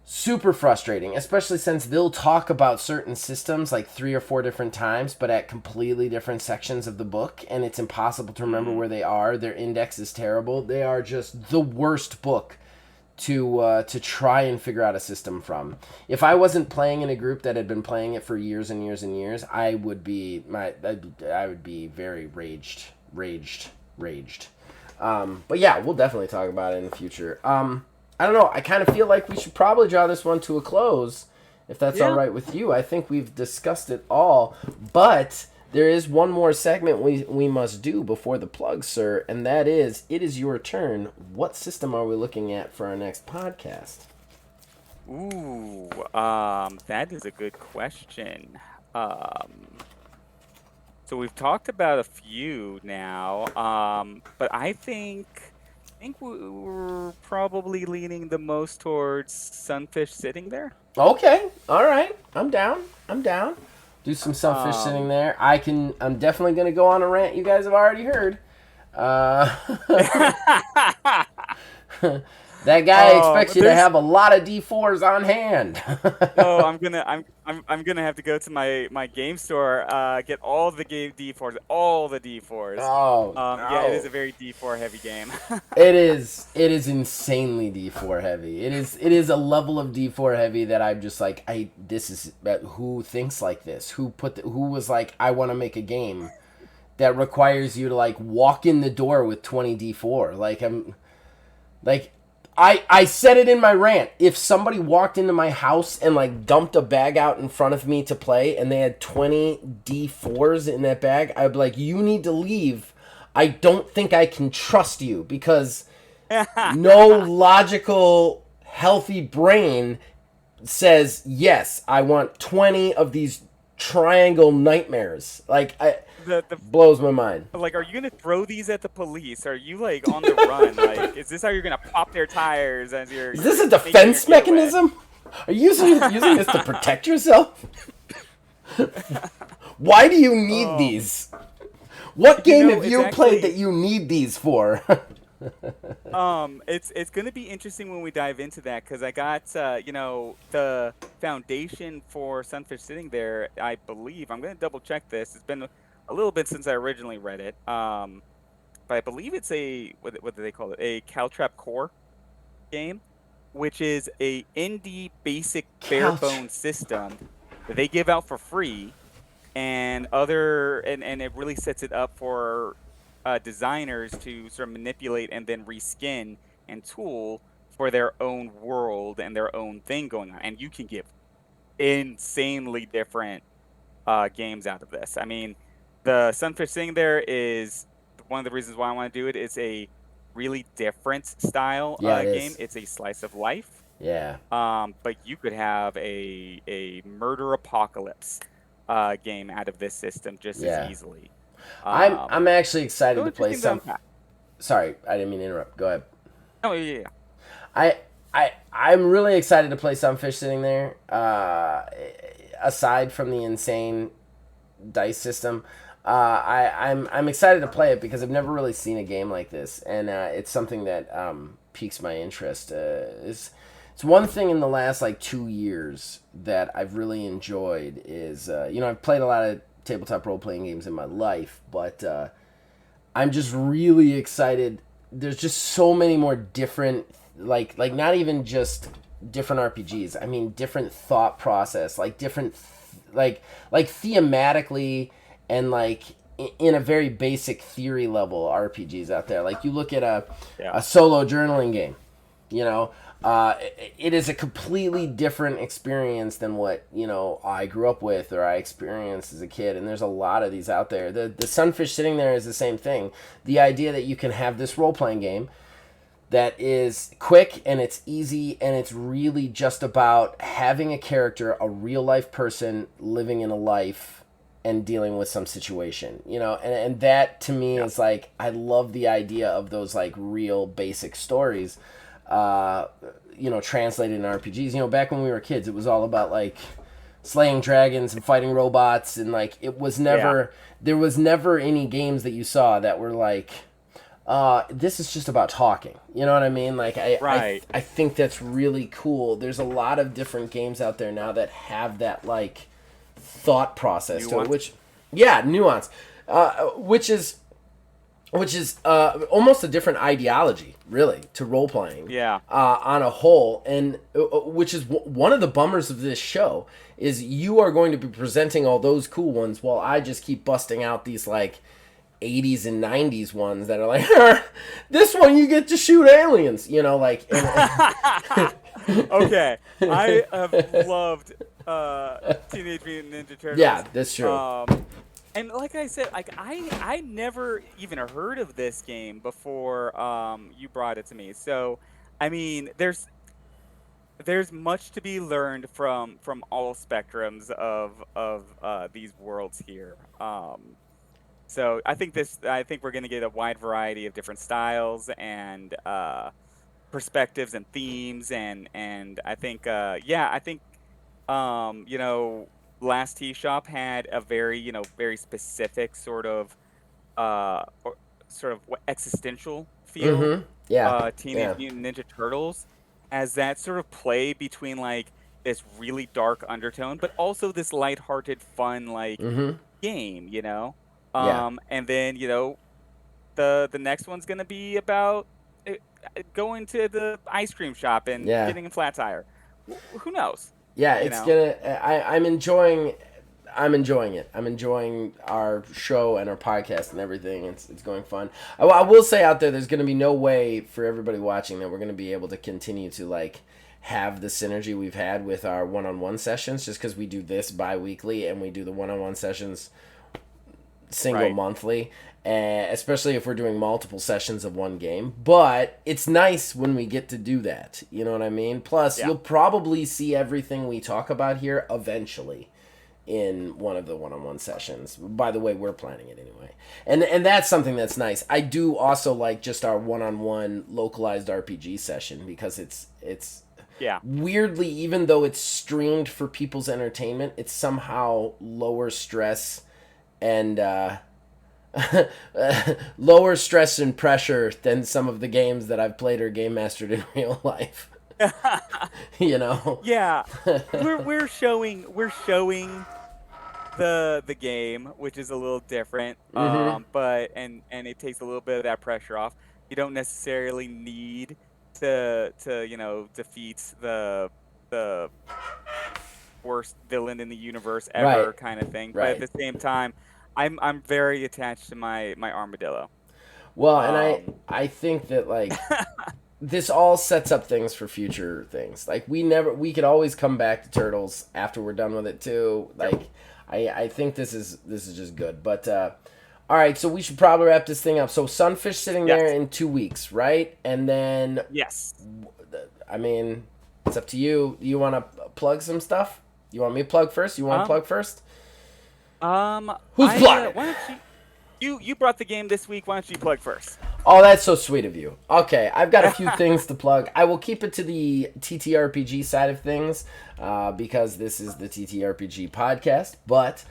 super frustrating, especially since they'll talk about certain systems like 3 or 4 different times, but at completely different sections of the book, and it's impossible to remember where they are. Their index is terrible. They are just the worst book to try and figure out a system from. If I wasn't playing in a group that had been playing it for years and years and years, I would be very raged. But yeah, we'll definitely talk about it in the future. I don't know. I kind of feel like we should probably draw this one to a close, if that's all Yeah. right with you. I think we've discussed it all, but there is one more segment we must do before the plug, sir, and that is, it is your turn. What system are we looking at for our next podcast? Ooh, that is a good question. So we've talked about a few now, but I think we're probably leaning the most towards Sunfish sitting there. Okay, all right. I'm down. I'm down. Do some sunfish sitting Um, there. I'm definitely going to go on a rant you guys have already heard. Uh, that guy expects you to there's have a lot of D4s on hand. oh, I'm gonna have to go to my game store, get all the game D4s, all the D4s. Oh Yeah, it is no. a very D4 heavy game. It is. It is insanely D4 heavy. It is. It is a level of D4 heavy that I'm just like, This is who thinks like this? Who was like, I want to make a game that requires you to like walk in the door with 20 D4. Like I said it in my rant. If somebody walked into my house and like dumped a bag out in front of me to play and they had 20 D4s in that bag, I'd be like, you need to leave. I don't think I can trust you because no logical, healthy brain says, yes, I want 20 of these triangle nightmares. The Blows my mind. Like, are you gonna throw these at the police? Are you like on the run? Like, is this how you're gonna pop their tires as Is this a you're making your defense getaway? mechanism? Are you using this to protect yourself? Why do you need Oh, these? What game have it's you played actually that you need these for? It's gonna be interesting when we dive into that because I got the foundation for Sunfish Sitting There. I believe I'm gonna double check this. It's been a little bit since I originally read it. But I believe it's a what do they call it? A Caltrap Core game, which is a indie basic bare Couch. bones system that they give out for free and it really sets it up for designers to sort of manipulate and then reskin and tool for their own world and their own thing going on. And you can get insanely different games out of this. I mean, the Sunfish thing there is one of the reasons why I want to do it. It's a really different style Yeah, it game. is. It's a slice of life. Yeah, But you could have a murder apocalypse game out of this system just as yeah. easily. I'm actually excited So to play interesting to some. unpack. Sorry, I didn't mean to interrupt. Go ahead. Oh yeah, yeah, I'm really excited to play some fish sitting there. Aside from the insane dice system, I'm excited to play it because I've never really seen a game like this, and it's something that piques my interest. It's one thing in the last like 2 years that I've really enjoyed is I've played a lot of tabletop role playing games in my life, but I'm just really excited. There's just so many more different, like not even just different RPGs. I mean, different thought process, like different, like thematically, and like in a very basic theory level RPGs out there. Like you look at yeah, a solo journaling game, you know, it is a completely different experience than what I grew up with or I experienced as a kid. And there's a lot of these out there. The Sunfish Sitting There is the same thing. The idea that you can have this role playing game that is quick and it's easy and it's really just about having a character, a real life person living in a life and dealing with some situation, and that to me yeah, is like, I love the idea of those like real basic stories, uh, translated in RPGs. Back when we were kids, it was all about like slaying dragons and fighting robots, and like yeah. there was never any games that you saw that were like, this is just about talking. You know what I mean? Like Right. I think that's really cool. There's a lot of different games out there now that have that like thought process to it, Nuance. which, yeah, nuance, which is almost a different ideology, really, to role playing Yeah. on a whole, and which is one of the bummers of this show is you are going to be presenting all those cool ones while I just keep busting out these like 80s and 90s ones that are like, this one you get to shoot aliens, like. Okay. I have loved Teenage Mutant Ninja Turtles. Yeah, that's true. Um, and like I said, like I never even heard of this game before you brought it to me. So, I mean, there's much to be learned from all spectrums of these worlds here. So I think we're going to get a wide variety of different styles and perspectives and themes and I think yeah, I think um, you know, last tea shop had a very, very specific or sort of what existential feel. Mm-hmm. Yeah. Teenage Yeah. Mutant Ninja Turtles as that sort of play between like this really dark undertone, but also this lighthearted, fun like Mm-hmm. game. Yeah. And then the next one's gonna be about uh, going to the ice cream shop and Yeah. getting a flat tire. Who knows? Yeah, You it's know? gonna. I'm enjoying it. I'm enjoying our show and our podcast and everything. It's going fun. I will say out there, there's gonna be no way for everybody watching that we're gonna be able to continue to like have the synergy we've had with our one-on-one sessions, just because we do this bi-weekly and we do the one-on-one sessions single Right. monthly, especially if we're doing multiple sessions of one game. But it's nice when we get to do that. You know what I mean? Plus, Yeah. you'll probably see everything we talk about here eventually in one of the one-on-one sessions. By the way, we're planning it anyway. And that's something that's nice. I do also like just our one-on-one localized RPG session because it's Yeah. weirdly, even though it's streamed for people's entertainment, it's somehow lower stress and lower stress and pressure than some of the games that I've played or game mastered in real life. You know. Yeah, we're showing the game, which is a little different. Mm-hmm. But and it takes a little bit of that pressure off. You don't necessarily need to defeat the worst villain in the universe Right. ever kind of thing. But at Right. the same time, I'm very attached to my armadillo. Well, and Um, I think that like this all sets up things for future things. Like we could always come back to turtles after we're done with it too. yep. Like I think this is just good. But all right, so we should probably wrap this thing up. So Sunfish sitting there Yes. in 2 weeks, right? And then Yes. I mean, it's up to you. Do you want to plug some stuff? You want me to plug first? You want to Um. plug first? Who's I plugging? why don't you brought the game this week? Why don't you plug first? Oh, that's so sweet of you. Okay, I've got a few things to plug. I will keep it to the TTRPG side of things because this is the TTRPG podcast. But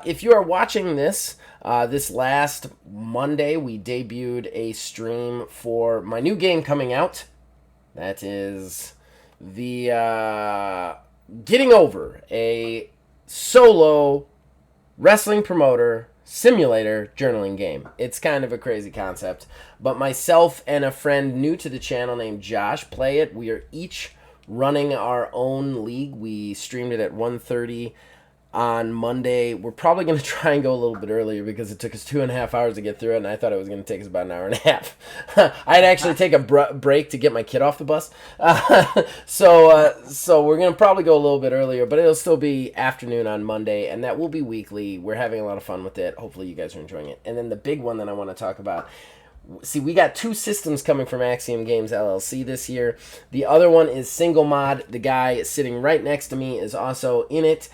if you are watching this, this last Monday, we debuted a stream for my new game coming out. That is the Getting Over, a solo wrestling promoter simulator journaling game. It's kind of a crazy concept, but myself and a friend new to the channel named Josh play it. We are each running our own league. We streamed it at 1:30 on Monday. We're probably going to try and go a little bit earlier because it took us 2.5 hours to get through it, and I thought it was going to take us about an hour and a half. I'd actually take a break to get my kid off the bus. So we're going to probably go a little bit earlier, but it'll still be afternoon on Monday, and that will be weekly. We're having a lot of fun with it. Hopefully you guys are enjoying it. And then the big one that I want to talk about, see, we got two systems coming from Axiom Games LLC this year. The other one is Single Mod. The guy sitting right next to me is also in it.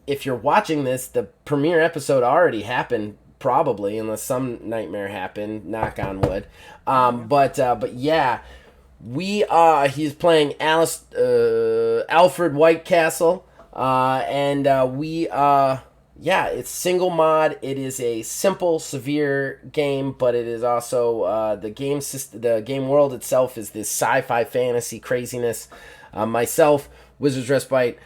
If you're watching this, the premiere episode already happened, probably, unless some nightmare happened. Knock on wood. Oh yeah. But yeah, he's playing Alfred Whitecastle, and yeah, it's single mod. It is a simple, severe game, but it is also the game system. The game world itself is this sci-fi fantasy craziness. Myself, Wizards Respite,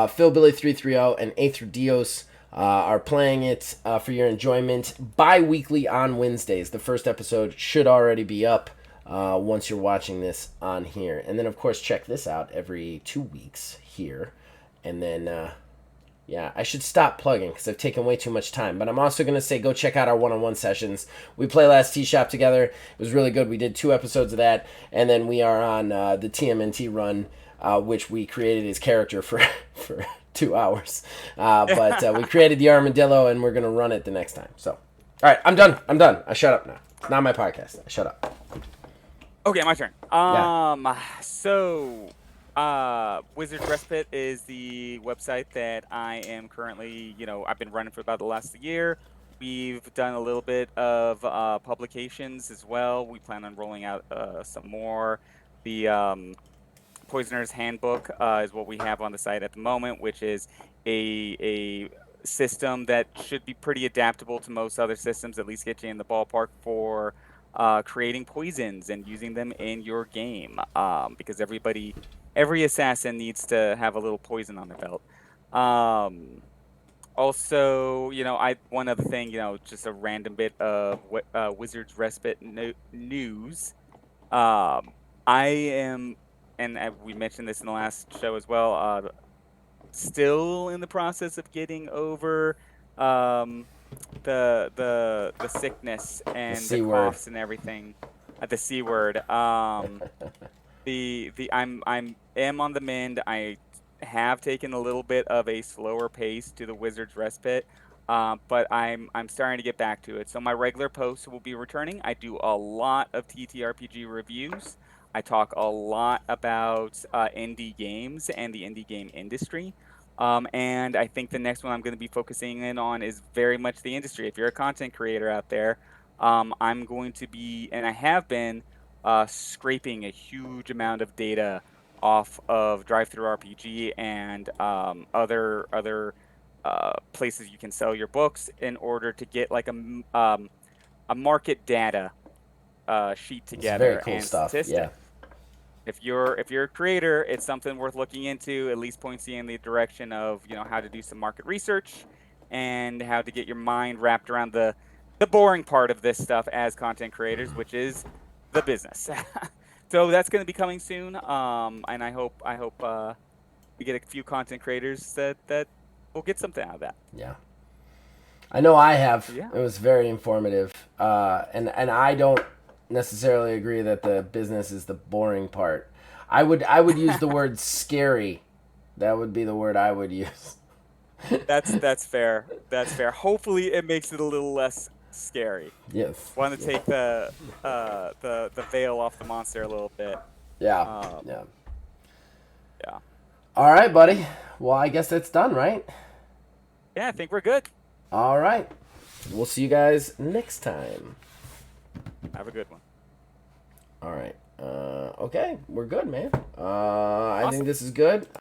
Phil Billy 330, and Aether Dios are playing it for your enjoyment bi-weekly on Wednesdays. The first episode should already be up once you're watching this on here, and then of course check this out every 2 weeks here, and then. Yeah, I should stop plugging because I've taken way too much time. But I'm also going to say go check out our one-on-one sessions. We play last T-Shop together. It was really good. We did 2 episodes of that. And then we are on the TMNT run, which we created his character for, for 2 hours. But we created the armadillo, and we're going to run it the next time. So, all right, I'm done. I shut up now. It's not my podcast. I shut up. Okay, my turn. Yeah. So Wizards Respite is the website that I am currently, I've been running for about the last year. We've done a little bit of publications as well. We plan on rolling out some more. The Poisoner's Handbook is what we have on the site at the moment, which is a system that should be pretty adaptable to most other systems, at least get you in the ballpark for creating poisons and using them in your game. Because every assassin needs to have a little poison on their belt. Um, Also, one other thing, just a random bit of Wizards Respite news. Um, I am, and we mentioned this in the last show as well. Still in the process of getting over um, the sickness The and the C word. coughs and everything. The C word. The I'm am on the mend. I have taken a little bit of a slower pace to the Wizards Respite, but I'm starting to get back to it. So my regular posts will be returning. I do a lot of TTRPG reviews. I talk a lot about indie games and the indie game industry. And I think the next one I'm going to be focusing in on is very much the industry. If you're a content creator out there, I'm going to be, and I have been, scraping a huge amount of data off of Drive Through RPG and other places you can sell your books in order to get like a market data sheet It's very together cool and stuff. Yeah. statistics. If you're a creator, it's something worth looking into. At least points you in the direction of how to do some market research and how to get your mind wrapped around the boring part of this stuff as content creators, which is the business. So that's going to be coming soon. And I hope we get a few content creators that will get something out of that. Yeah. I know I So have. yeah. It was very informative. And I don't necessarily agree that the business is the boring part. I would use the word scary. That would be the word I would use. That's fair. That's fair. Hopefully, it makes it a little less scary. Yes. Want to Yeah. take the veil off the monster a little bit. Yeah. Um, Yeah. yeah, All right, buddy. Well, I guess that's done, right? yeah. I think we're good. All right. We'll see you guys next time. Have a good one. All right. Okay, we're good, man. I think Awesome. this is good.